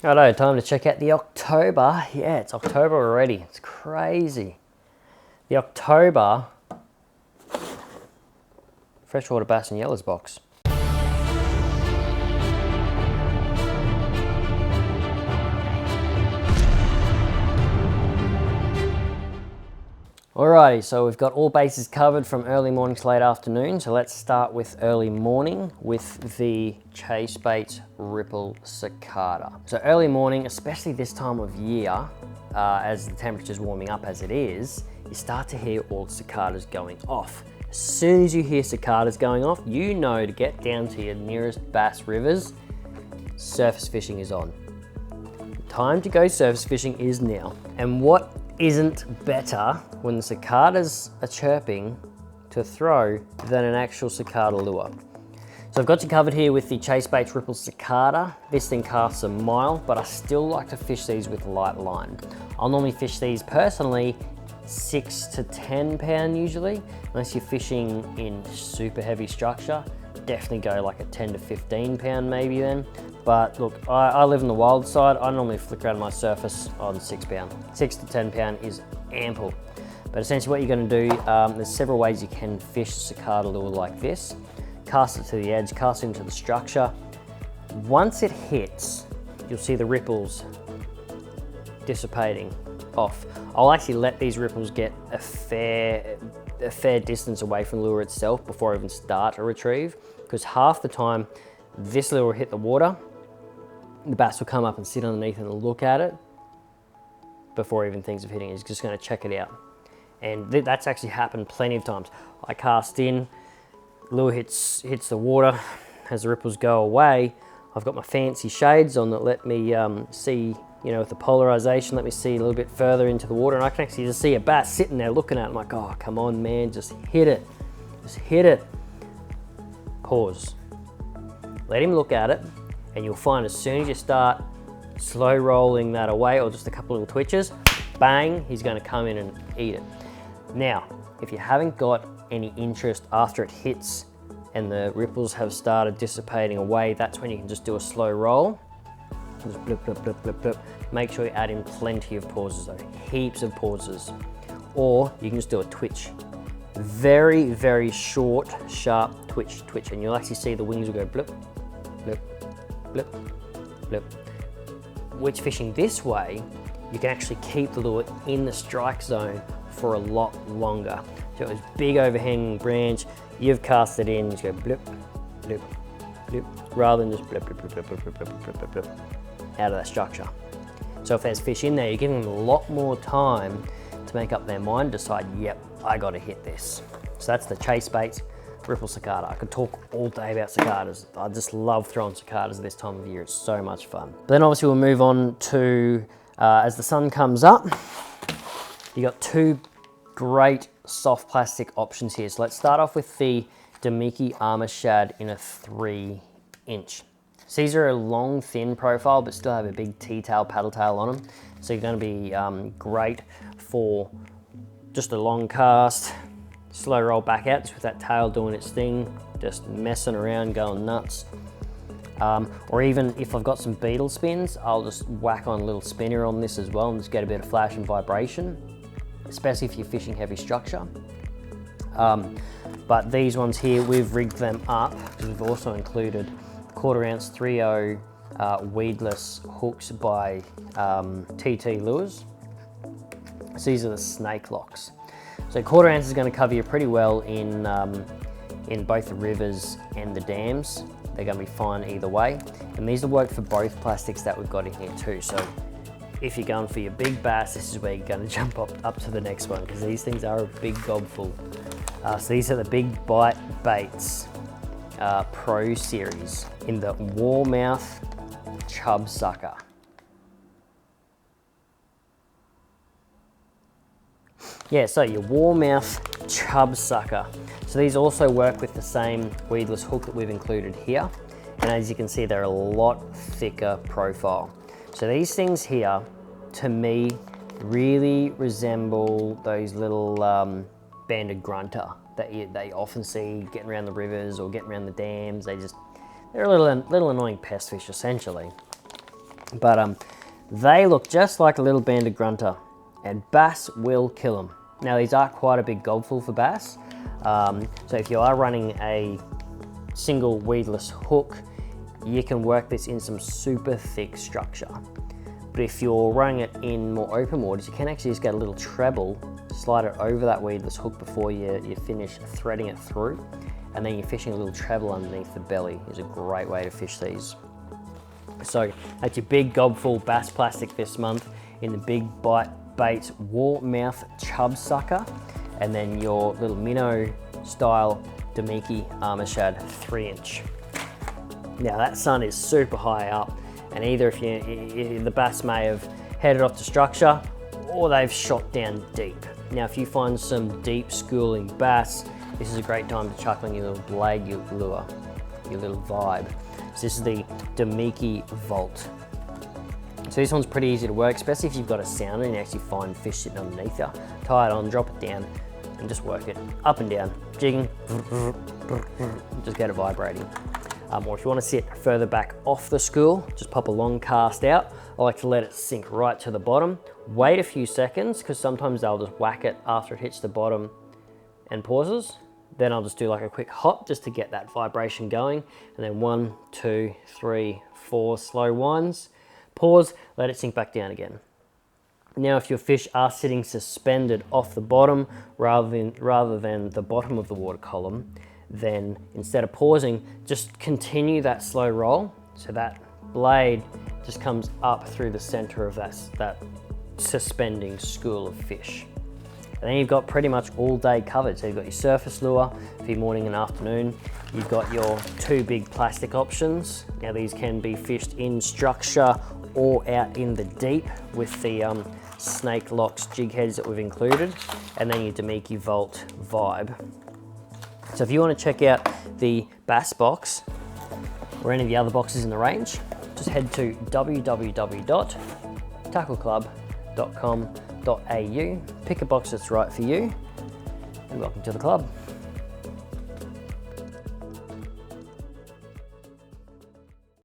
Righto, time to check out the October. Yeah, it's October already. It's crazy. The October freshwater bass and yellows box. Alrighty, so we've got all bases covered from early morning to late afternoon. So let's start with early morning with the Chase Baits Ripple Cicada. So early morning, especially this time of year, as the temperature's warming up as it is, you start to hear all the cicadas going off. As soon as you hear cicadas going off, you know to get down to your nearest bass rivers. Surface fishing is on. The time to go surface fishing is now. And what isn't better when the cicadas are chirping to throw than an actual cicada lure. So I've got you covered here with the Chase Baits Ripple Cicada. This thing casts a mile, but I still like to fish these with light line. I'll normally fish these personally 6 to 10 pound usually, unless you're fishing in super heavy structure. Definitely go like a 10 to 15 pound maybe then. But look, I live on the wild side. I normally flick around my surface on 6 pound. 6 to 10 pound is ample. But essentially what you're going to do, there's several ways you can fish a cicada lure like this. Cast it to the edge, cast it into the structure. Once it hits, you'll see the ripples dissipating off. I'll actually let these ripples get a fair distance away from the lure itself before I even start a retrieve, because half the time this lure will hit the water, the bass will come up and sit underneath and look at it before even thinks of hitting it. He's just going to check it out. And that's actually happened plenty of times. I cast in, lure hits the water. As the ripples go away, I've got my fancy shades on that let me see, you know, with the polarization, let me see a little bit further into the water, and I can actually just see a bass sitting there looking at it. I'm like, oh, come on, man, just hit it. Just hit it. Pause. Let him look at it, and you'll find as soon as you start slow rolling that away, or just a couple little twitches, bang, he's going to come in and eat it. Now, if you haven't got any interest after it hits and the ripples have started dissipating away, that's when you can just do a slow roll. Just blip, blip, blip, blip, blip. Make sure you add in plenty of pauses though, heaps of pauses. Or you can just do a twitch. Very, very short, sharp twitch, and you'll actually see the wings will go blip, blip, blip, blip. Which fishing this way, you can actually keep the lure in the strike zone for a lot longer. So it's big overhanging branch, you've cast it in, you just go blip, blip, blip, rather than just blip, blip, blip, blip, blip, blip, blip, blip, blip, blip, out of that structure. So if there's fish in there, you're giving them a lot more time to make up their mind, decide, yep, I gotta hit this. So that's the Chase Baits Ripple Cicada. I could talk all day about cicadas. I just love throwing cicadas this time of year. It's so much fun. But then obviously we'll move on to, as the sun comes up, you got two great soft plastic options here. So let's start off with the Damiki Armor Shad in a 3-inch. So these are a long, thin profile, but still have a big T-tail, paddle tail on them. So you're gonna be great for just a long cast, slow roll back out, just with that tail doing its thing, just messing around, going nuts. Or even if I've got some beetle spins, I'll just whack on a little spinner on this as well and just get a bit of flash and vibration, especially if you're fishing heavy structure. But these ones here, we've rigged them up because we've also included 1/4 ounce 3.0 weedless hooks by TT Lures. So these are the snake locks. So 1/4 ounce is going to cover you pretty well in both the rivers and the dams. They're going to be fine either way. And these will work for both plastics that we've got in here too. So if you're going for your big bass, this is where you're going to jump up to the next one, because these things are a big gobful. So these are the Big Bite Baits Pro Series in the Warmouth Chub Sucker. Yeah, so your Warmouth Chub Sucker. So these also work with the same weedless hook that we've included here. And as you can see, they're a lot thicker profile. So these things here, to me, really resemble those little banded grunter that they often see getting around the rivers or getting around the dams. They're a little annoying pest fish essentially. But they look just like a little banded grunter, and bass will kill them. Now these are quite a big gobful for bass, so if you are running a single weedless hook, you can work this in some super thick structure. But if you're running it in more open waters, you can actually just get a little treble, slide it over that weedless hook before you finish threading it through, and then you're fishing a little treble underneath the belly. Is a great way to fish these. So that's your big gobful bass plastic this month in the Big Bite Baits Warmouth Chub Sucker, and then your little minnow style Damiki Armor Shad 3-inch. Now that sun is super high up, and either if the bass may have headed off to structure or they've shot down deep. Now if you find some deep schooling bass, this is a great time to chuck on your little blade lure, your little vibe. So this is the Damiki Volt. So this one's pretty easy to work, especially if you've got a sounder and you actually find fish sitting underneath you. Tie it on, drop it down, and just work it up and down, jigging, just get it vibrating. Or if you want to sit further back off the school, just pop a long cast out. I like to let it sink right to the bottom. Wait a few seconds, because sometimes they'll just whack it after it hits the bottom and pauses. Then I'll just do like a quick hop just to get that vibration going. And then 1, 2, 3, 4 slow winds. Pause, let it sink back down again. Now if your fish are sitting suspended off the bottom rather than the bottom of the water column, then instead of pausing, just continue that slow roll. So that blade just comes up through the center of that suspending school of fish. And then you've got pretty much all day covered. So you've got your surface lure for your morning and afternoon. You've got your 2 big plastic options. Now these can be fished in structure or out in the deep with the Snake Locks jig heads that we've included. And then your Damiki Volt Vibe. So if you want to check out the bass box or any of the other boxes in the range, just head to www.tackleclub.com.au, pick a box that's right for you, and welcome to the club.